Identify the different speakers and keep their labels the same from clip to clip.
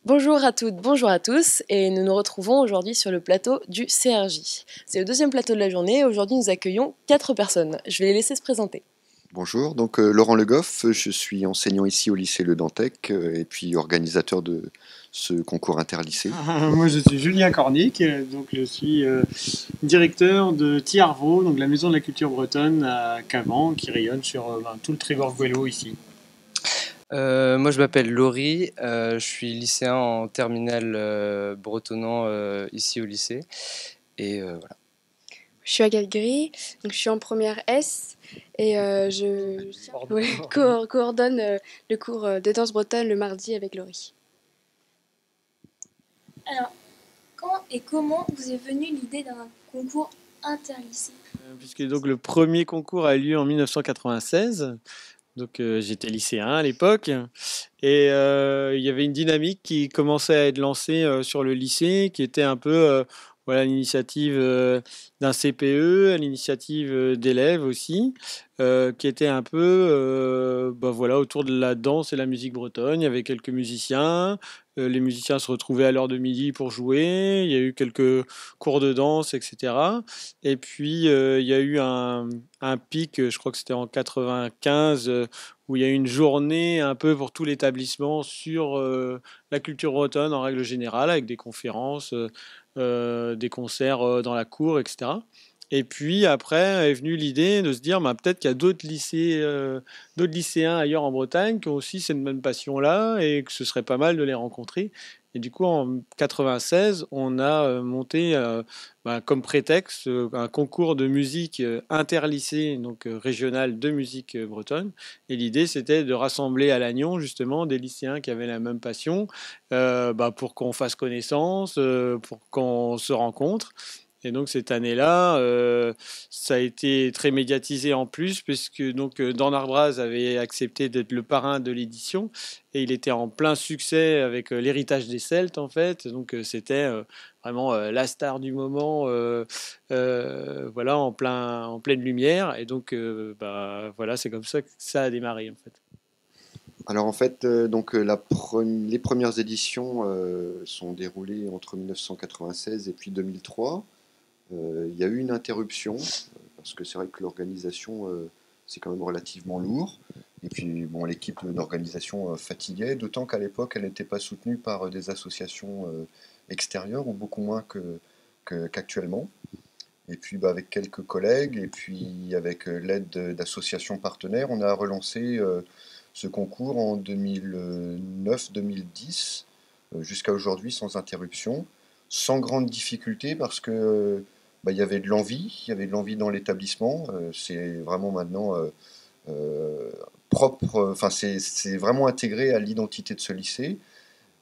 Speaker 1: Bonjour à toutes, bonjour à tous, et nous nous retrouvons aujourd'hui sur le plateau du CRJ. C'est le deuxième plateau de la journée, et aujourd'hui nous accueillons 4 personnes. Je vais les laisser se présenter.
Speaker 2: Bonjour, donc Laurent Le Goff, je suis enseignant ici au lycée Le Dantec et puis organisateur de ce concours interlycée.
Speaker 3: Moi je suis Julien Cornic, donc je suis directeur de Tiarvaux, donc la maison de la culture bretonne à Cavan, qui rayonne sur tout le Trégor-Guello ici.
Speaker 4: Moi je m'appelle Laurie, je suis lycéen en terminale bretonnant ici au lycée et voilà.
Speaker 5: Je suis Agathe Gris, donc je suis en première S et coordonne le cours de danse bretonne le mardi avec Laurie.
Speaker 6: Alors, quand et comment vous est venue l'idée d'un concours interlycée ?
Speaker 3: Puisque donc le premier concours a eu lieu en 1996. Donc j'étais lycéen à l'époque et il y avait une dynamique qui commençait à être lancée sur le lycée qui était un peu voilà, l'initiative d'un CPE, à l'initiative d'élèves aussi, qui était un peu voilà, autour de la danse et la musique bretonne. Il y avait quelques musiciens, les musiciens se retrouvaient à l'heure de midi pour jouer, il y a eu quelques cours de danse, etc. Et puis il y a eu un pic, je crois que c'était en 95, où il y a eu une journée un peu pour tout l'établissement sur la culture bretonne en règle générale, avec des conférences, des concerts dans la cour, etc. Et puis après est venue l'idée de se dire bah, peut-être qu'il y a d'autres lycéens ailleurs en Bretagne qui ont aussi cette même passion-là et que ce serait pas mal de les rencontrer. Et du coup, en 96, on a monté comme prétexte un concours de musique interlycée, donc régional de musique bretonne. Et l'idée, c'était de rassembler à Lannion justement des lycéens qui avaient la même passion pour qu'on fasse connaissance, pour qu'on se rencontre. Et donc cette année-là, ça a été très médiatisé en plus, puisque donc Dan Arbraz avait accepté d'être le parrain de l'édition, et il était en plein succès avec l'héritage des Celtes en fait. Donc c'était vraiment la star du moment, voilà, en pleine lumière. Et donc voilà, c'est comme ça que ça a démarré en fait.
Speaker 2: Alors en fait, les premières éditions sont déroulées entre 1996 et puis 2003. Il y a eu une interruption, parce que c'est vrai que l'organisation, c'est quand même relativement lourd. Et puis, bon, l'équipe d'organisation fatiguait, d'autant qu'à l'époque, elle n'était pas soutenue par des associations extérieures, ou beaucoup moins qu'actuellement. Et puis, avec quelques collègues, et puis avec l'aide d'associations partenaires, on a relancé ce concours en 2009-2010, jusqu'à aujourd'hui, sans interruption, sans grande difficulté, parce que il y avait de l'envie dans l'établissement. C'est vraiment maintenant propre, enfin c'est vraiment intégré à l'identité de ce lycée.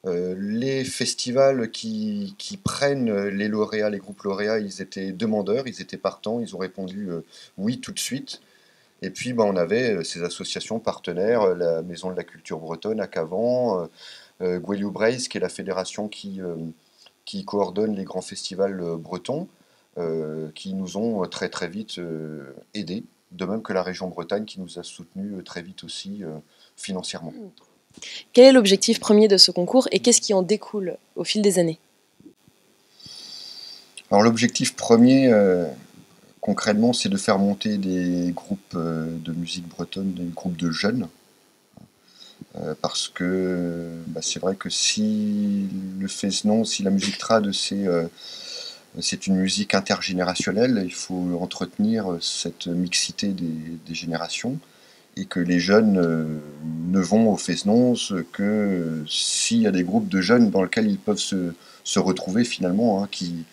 Speaker 2: Les festivals qui prennent les lauréats, les groupes lauréats, ils étaient demandeurs, ils étaient partants, ils ont répondu oui tout de suite. Et puis on avait ces associations partenaires, la Maison de la Culture Bretonne à Cavan, Gweluw Breizh, qui est la fédération qui coordonne les grands festivals bretons, qui nous ont très très vite aidés, de même que la région Bretagne qui nous a soutenus très vite aussi financièrement.
Speaker 1: Quel est l'objectif premier de ce concours et qu'est-ce qui en découle au fil des années ?
Speaker 2: Alors l'objectif premier, concrètement, c'est de faire monter des groupes de musique bretonne, des groupes de jeunes, parce que c'est vrai que si le fesnon, si la musique trad, c'est une musique intergénérationnelle, il faut entretenir cette mixité des générations, et que les jeunes ne vont au fesnon que s'il y a des groupes de jeunes dans lesquels ils peuvent se retrouver finalement, hein, qui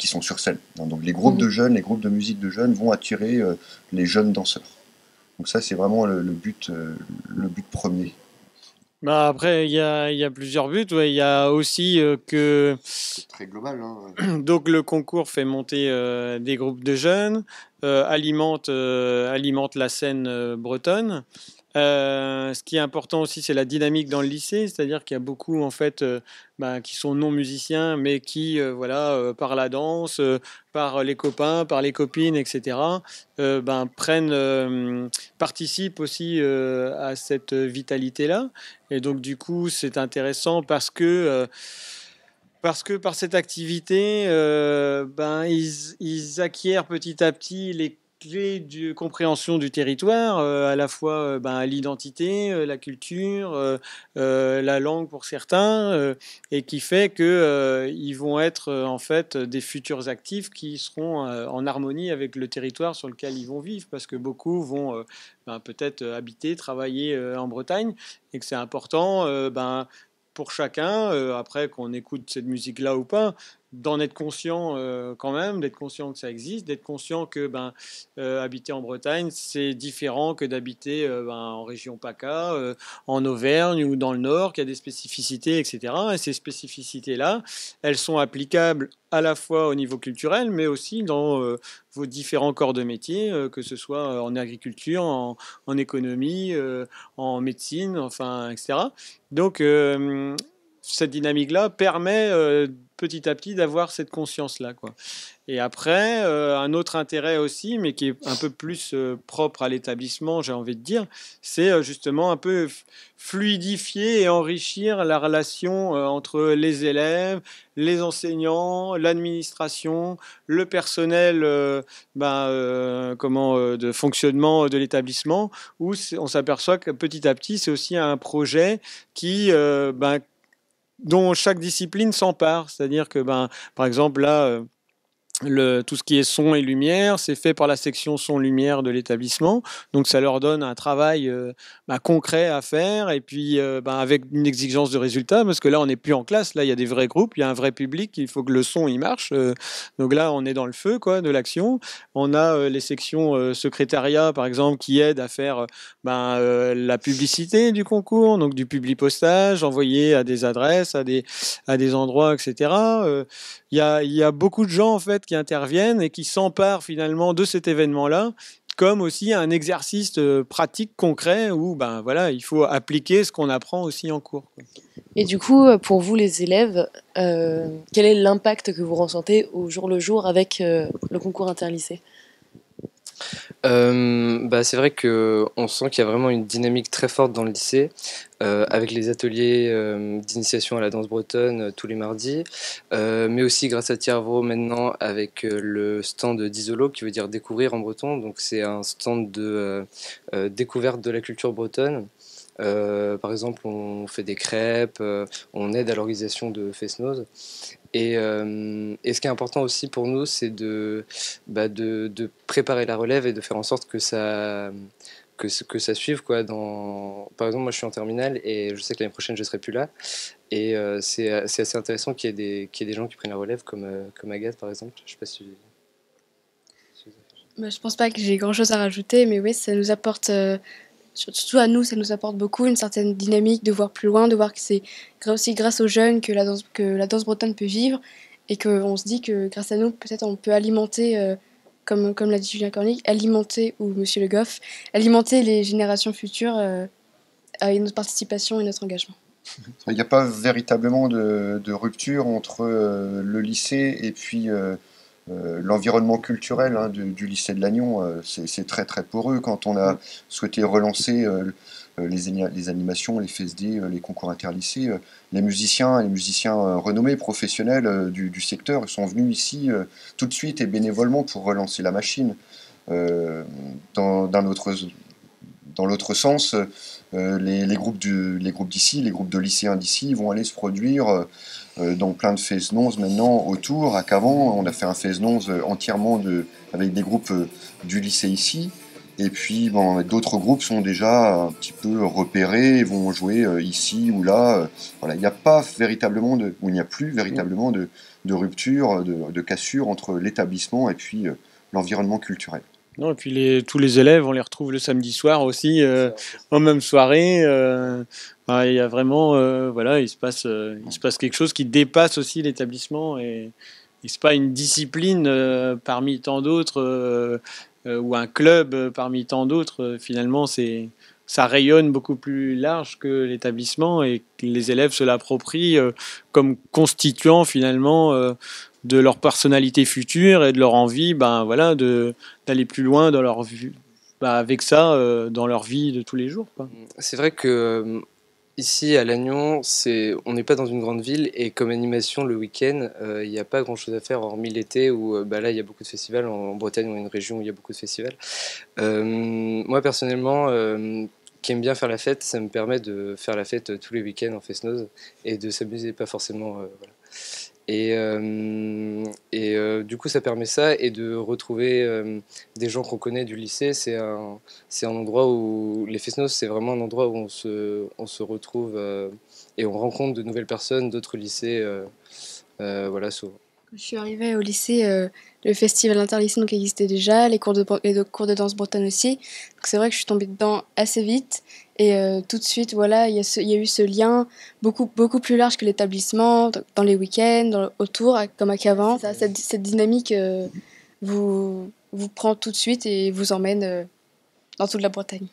Speaker 2: sont sur scène. Donc les groupes de jeunes, les groupes de musique de jeunes vont attirer les jeunes danseurs. Donc ça, c'est vraiment le but premier.
Speaker 3: Après, il y a plusieurs buts. Ouais. Il y a aussi que...
Speaker 2: C'est très global. Hein.
Speaker 3: Donc le concours fait monter des groupes de jeunes, alimente la scène bretonne. Ce qui est important aussi, c'est la dynamique dans le lycée, c'est-à-dire qu'il y a beaucoup en fait qui sont non musiciens, mais qui par la danse, par les copains, par les copines, etc. Participent aussi à cette vitalité-là. Et donc du coup, c'est intéressant parce que par cette activité, ils acquièrent petit à petit les clés de compréhension du territoire, à la fois l'identité, la culture, la langue pour certains, et qui fait que ils vont être en fait des futurs actifs qui seront en harmonie avec le territoire sur lequel ils vont vivre, parce que beaucoup vont peut-être habiter, travailler en Bretagne, et que c'est important. Pour chacun, après qu'on écoute cette musique-là ou pas, d'en être conscient quand même, d'être conscient que ça existe, d'être conscient que habiter en Bretagne, c'est différent que d'habiter en région PACA, en Auvergne ou dans le Nord, qu'il y a des spécificités, etc. Et ces spécificités-là, elles sont applicables à la fois au niveau culturel, mais aussi dans vos différents corps de métier, que ce soit en agriculture, en économie, en médecine, enfin, etc. Donc, cette dynamique-là permet petit à petit d'avoir cette conscience-là, quoi. Et après, un autre intérêt aussi, mais qui est un peu plus propre à l'établissement, j'ai envie de dire, c'est justement un peu fluidifier et enrichir la relation entre les élèves, les enseignants, l'administration, le personnel de fonctionnement de l'établissement, où on s'aperçoit que petit à petit, c'est aussi un projet qui dont chaque discipline s'empare. C'est-à-dire que, par exemple, là, tout ce qui est son et lumière, c'est fait par la section son-lumière de l'établissement. Donc, ça leur donne un travail concret à faire, et puis avec une exigence de résultat, parce que là, on n'est plus en classe. Là, il y a des vrais groupes, il y a un vrai public, il faut que le son, il marche. Donc là, on est dans le feu, quoi, de l'action. On a les sections secrétariat, par exemple, qui aident à faire la publicité du concours, donc du publipostage, envoyé à des adresses, à des endroits, etc. Il y a beaucoup de gens en fait qui interviennent et qui s'emparent finalement de cet événement-là, comme aussi un exercice pratique concret où il faut appliquer ce qu'on apprend aussi en cours, quoi.
Speaker 1: Et du coup, pour vous les élèves, quel est l'impact que vous ressentez au jour le jour avec le concours interlycée ?
Speaker 4: C'est vrai qu'on sent qu'il y a vraiment une dynamique très forte dans le lycée, avec les ateliers d'initiation à la danse bretonne tous les mardis, mais aussi grâce à Tiervro maintenant avec le stand d'Isolo, qui veut dire découvrir en breton. Donc c'est un stand de découverte de la culture bretonne. Par exemple, on fait des crêpes, on aide à l'organisation de Fest-Noz. Et ce qui est important aussi pour nous, c'est de préparer la relève et de faire en sorte que ça suive, quoi. Par exemple, moi je suis en terminale et je sais que l'année prochaine je ne serai plus là. Et c'est assez intéressant qu'il y ait des gens qui prennent la relève, comme Agathe par exemple. Je sais pas si...
Speaker 5: Je pense pas que j'ai grand chose à rajouter, mais oui, ça nous apporte, surtout à nous, ça nous apporte beaucoup une certaine dynamique de voir plus loin, de voir que c'est aussi grâce aux jeunes que la danse bretonne peut vivre, et qu'on se dit que grâce à nous, peut-être on peut alimenter, comme l'a dit Julien Cornic, ou Monsieur Le Goff, alimenter les générations futures avec notre participation et notre engagement.
Speaker 2: Il n'y a pas véritablement de rupture entre le lycée et puis l'environnement culturel du lycée de Lannion. C'est très très poreux. Quand on a souhaité relancer les animations, les FSD, les concours interlycées, les musiciens renommés, professionnels du secteur sont venus ici tout de suite et bénévolement pour relancer la machine. Dans l'autre sens, les groupes d'ici, les groupes de lycéens d'ici vont aller se produire dans plein de Fest-Noz maintenant autour. À Cavan, on a fait un Fest-Noz entièrement avec des groupes du lycée ici. Et puis d'autres groupes sont déjà un petit peu repérés et vont jouer ici ou là. Voilà, il n'y a plus véritablement de rupture, de cassure entre l'établissement et puis l'environnement culturel.
Speaker 3: Non, et puis tous les élèves, on les retrouve le samedi soir aussi, en même soirée. Il y a vraiment, il se passe quelque chose qui dépasse aussi l'établissement, et c'est pas une discipline parmi tant d'autres, ou un club parmi tant d'autres. Finalement, c'est ça rayonne beaucoup plus large que l'établissement et que les élèves se l'approprient comme constituant finalement de leur personnalité future et de leur envie voilà, d'aller plus loin dans leur vie, avec ça dans leur vie de tous les jours, quoi.
Speaker 4: C'est vrai que ici à Lannion, on n'est pas dans une grande ville et comme animation le week-end, il n'y a pas grand-chose à faire hormis l'été où là il y a beaucoup de festivals. En Bretagne, on est une région où il y a beaucoup de festivals. Moi personnellement, qui aime bien faire la fête, ça me permet de faire la fête tous les week-ends en Fest-Noz et de s'amuser, pas forcément. Voilà. Du coup, ça permet ça et de retrouver des gens qu'on connaît du lycée. C'est un endroit où les Fest-Noz, c'est vraiment un endroit où on se retrouve et on rencontre de nouvelles personnes d'autres lycées. Voilà, souvent.
Speaker 5: Quand je suis arrivée au lycée, le festival interlycée donc existait déjà, les cours de danse bretonne aussi. Donc c'est vrai que je suis tombée dedans assez vite et tout de suite, voilà, il y a eu ce lien beaucoup plus large que l'établissement, dans les week-ends, autour, comme à Cavan. Cette dynamique vous prend tout de suite et vous emmène dans toute la Bretagne.